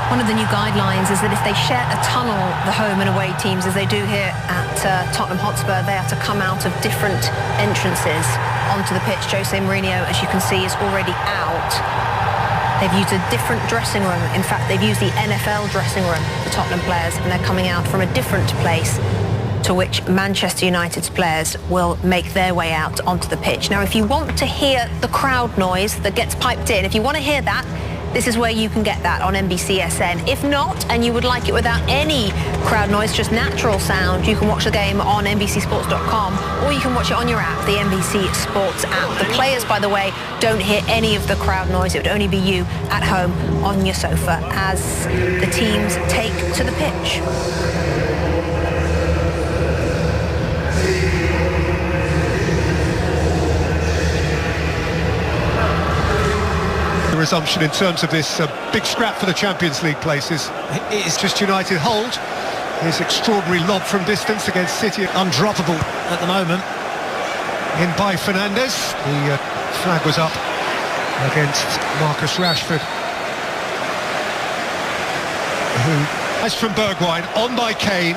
One of the new guidelines is that if they share a tunnel, the home and away teams, as they do here at Tottenham Hotspur, they have to come out of different entrances onto the pitch. Jose Mourinho, as you can see, is already out. They've used a different dressing room. In fact, they've used the NFL dressing room for Tottenham players, and they're coming out from a different place to which Manchester United's players will make their way out onto the pitch. Now, if you want to hear the crowd noise that gets piped in, if you want to hear that, this is where you can get that on NBCSN. If not, and you would like it without any crowd noise, just natural sound, you can watch the game on NBCSports.com, or you can watch it on your app, the NBC Sports app. The players, by the way, don't hear any of the crowd noise. It would only be you at home on your sofa as the teams take to the pitch. Resumption in terms of this big scrap for the Champions League places. It's just United hold. His extraordinary lob from distance against City, undroppable at the moment. In by Fernandes. The flag was up against Marcus Rashford. As from Bergwijn, on by Kane,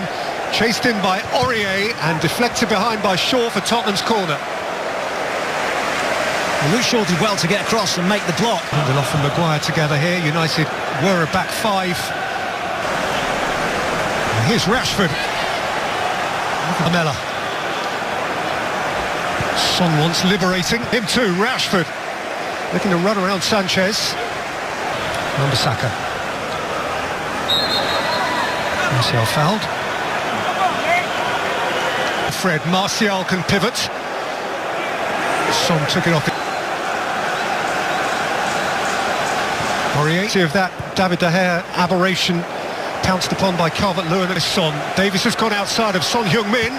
chased in by Aurier and deflected behind by Shaw for Tottenham's corner. Luke Shaw did well to get across and make the block. Lindelof and Maguire together here. United were a back five. And here's Rashford. Lamela. Son wants liberating. Him too, Rashford. Looking to run around Sanchez. Wan-Bissaka. Martial fouled. Fred, Martial can pivot. Son took it off. Aurier of that David De Gea aberration pounced upon by Calvert-Lewin and Son. Davis has gone outside of Son Heung-min,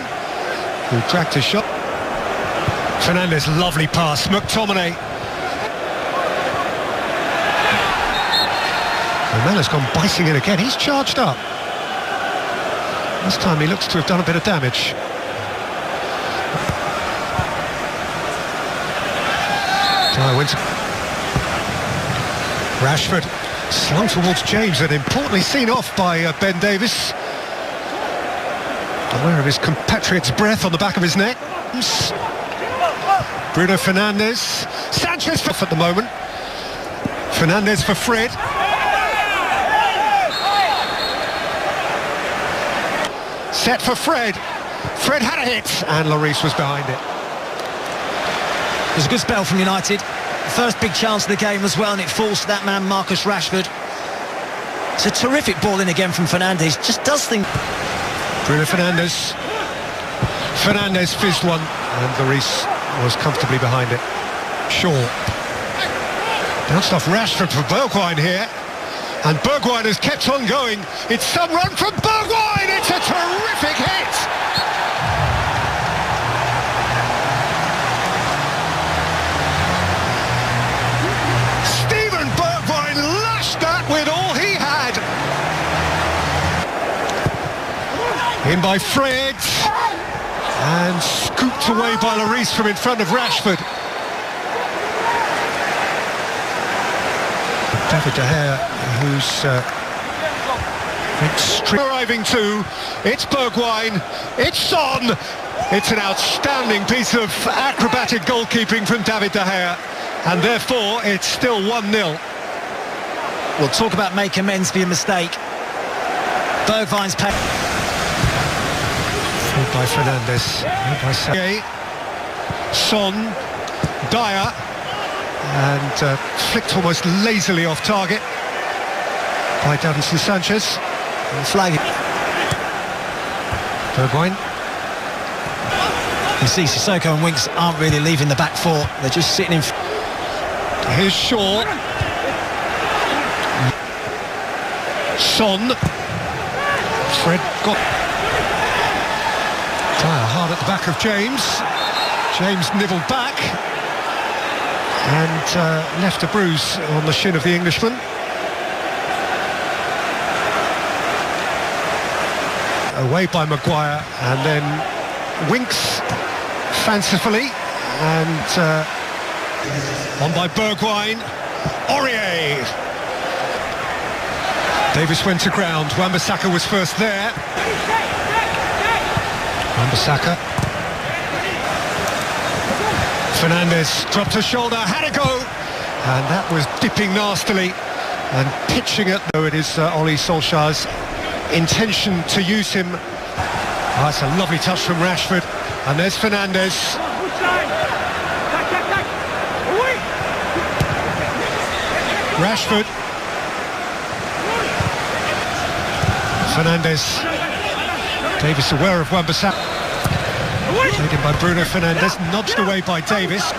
who dragged his shot. Fernandes, lovely pass. McTominay. Lamela's gone biting in again. He's charged up. This time he looks to have done a bit of damage. Rashford slung towards James and importantly seen off by Ben Davis. Aware of his compatriot's breath on the back of his neck. Bruno Fernandes. Sanchez at the moment. Fernandes for Fred. Set for Fred. Fred had a hit and Lloris was behind it. It was a good spell from United. First big chance of the game as well, and it falls to that man Marcus Rashford. It's a terrific ball in again from Fernandes. Just does things. Bruno Fernandes. Fernandes fizzed one, and Lloris was comfortably behind it. Shaw. Bounced off Rashford for Bergwijn here, and Bergwijn has kept on going. It's some run from Bergwijn. It's a terrific hit. With all he had. In by Fred and scooped away by Lloris from in front of Rashford. David De Gea, who's arriving too. It's Bergwijn, it's Son. It's an outstanding piece of acrobatic goalkeeping from David De Gea, and therefore it's still 1-0. We'll talk about make amends for your mistake. Bergwijn's pay. By Fernandes, by Son, Dyer, and flicked almost lazily off target by Davinson Sanchez. And flag. Bergwijn. You see Sissoko and Winks aren't really leaving the back four. They're just sitting in. Here's Shaw. Son. Fred got Dyer hard at the back of James. James nibbled back and left a bruise on the shin of the Englishman. Away by Maguire, and then Winks fancifully, and on by Bergwijn. Aurier. Davis went to ground. Wan-Bissaka was first there. Wan-Bissaka. Fernandes dropped a shoulder, had a go, and that was dipping nastily and pitching it, though it is Ole Solskjaer's intention to use him. Oh, that's a lovely touch from Rashford, and there's Fernandes. Rashford. Fernandes. Davis aware of Wan-Bissaka. Played in by Bruno Fernandes, nudged away by Davis.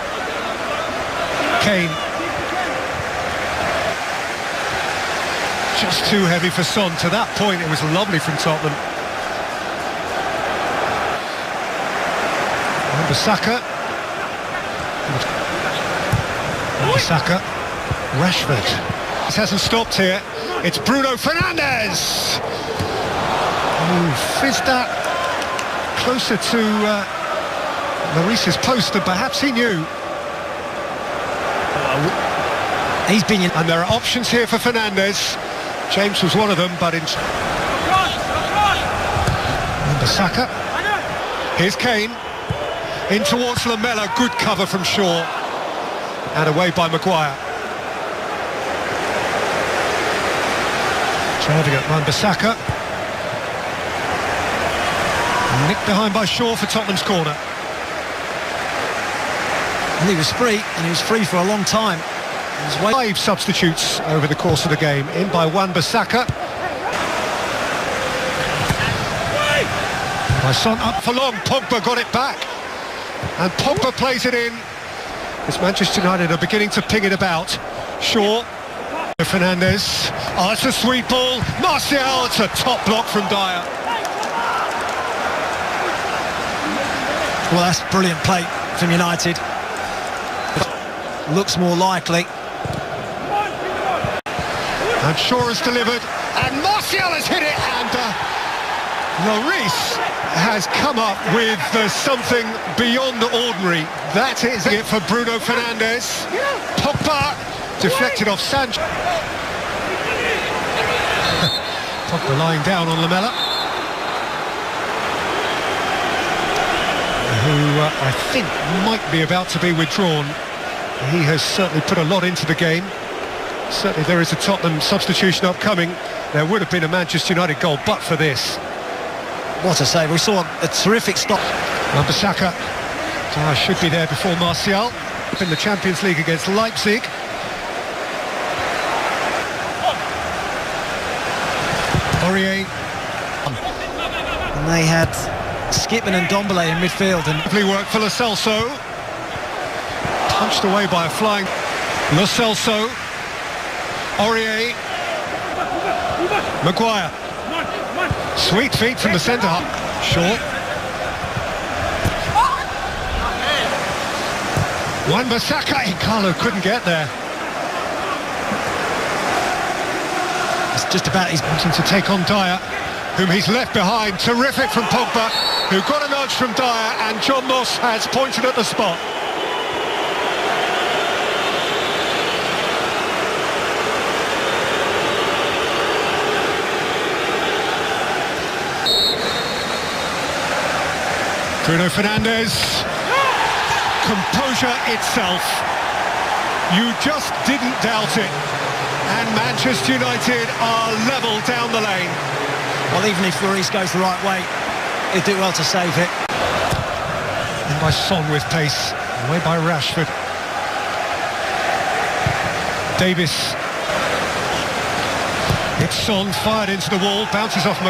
Kane. Just too heavy for Son. To that point, it was lovely from Tottenham. Wan-Bissaka. Wan-Bissaka. Rashford. This hasn't stopped here. It's Bruno Fernandes. Fizzed that closer to Maurice's post than perhaps he knew. He's been... And there are options here for Fernandes. James was one of them, but in... Wan-Bissaka. Here's Kane. In towards Lamela. Good cover from Shaw. And away by Maguire. Driving at Wan-Bissaka. Nicked behind by Shaw for Tottenham's corner. And he was free, and he was free for a long time. 5 substitutes over the course of the game. In by Wan-Bissaka. By Son, up for long. Pogba got it back. And Pogba plays it in. As Manchester United are beginning to ping it about. Shaw. Fernandes. Oh, it's a sweet ball. Martial, it's a top block from Dyer. Well, that's brilliant play from United. Looks more likely. And Shaw has delivered, and Martial has hit it, and Lloris has come up with something beyond the ordinary. That is it for Bruno Fernandes. Pogba deflected off Sanchez. Pogba lying down on Lamela, who I think might be about to be withdrawn. He has certainly put a lot into the game. Certainly there is a Tottenham substitution upcoming. There would have been a Manchester United goal, but for this. What a save. We saw a terrific stop. Wan-Bissaka should be there before Martial. In the Champions League against Leipzig. Aurier. And they had Skipman and Ndombele in midfield. And lovely work for Lo Celso. Punched away by a flying Lo Celso. Aurier. Maguire. Sweet feet from the centre half. Short. Wan-Bissaka. Carlo couldn't get there. It's just about his wanting to take on Dyer, whom he's left behind. Terrific from Pogba, who got a nudge from Dyer, and John Moss has pointed at the spot. Bruno Fernandes. Composure itself. You just didn't doubt it. And Manchester United are level down the lane. Well, even if Lloris goes the right way, he'll do well to save it. And by Son with pace. Away by Rashford. Davis. It's Son, fired into the wall, bounces off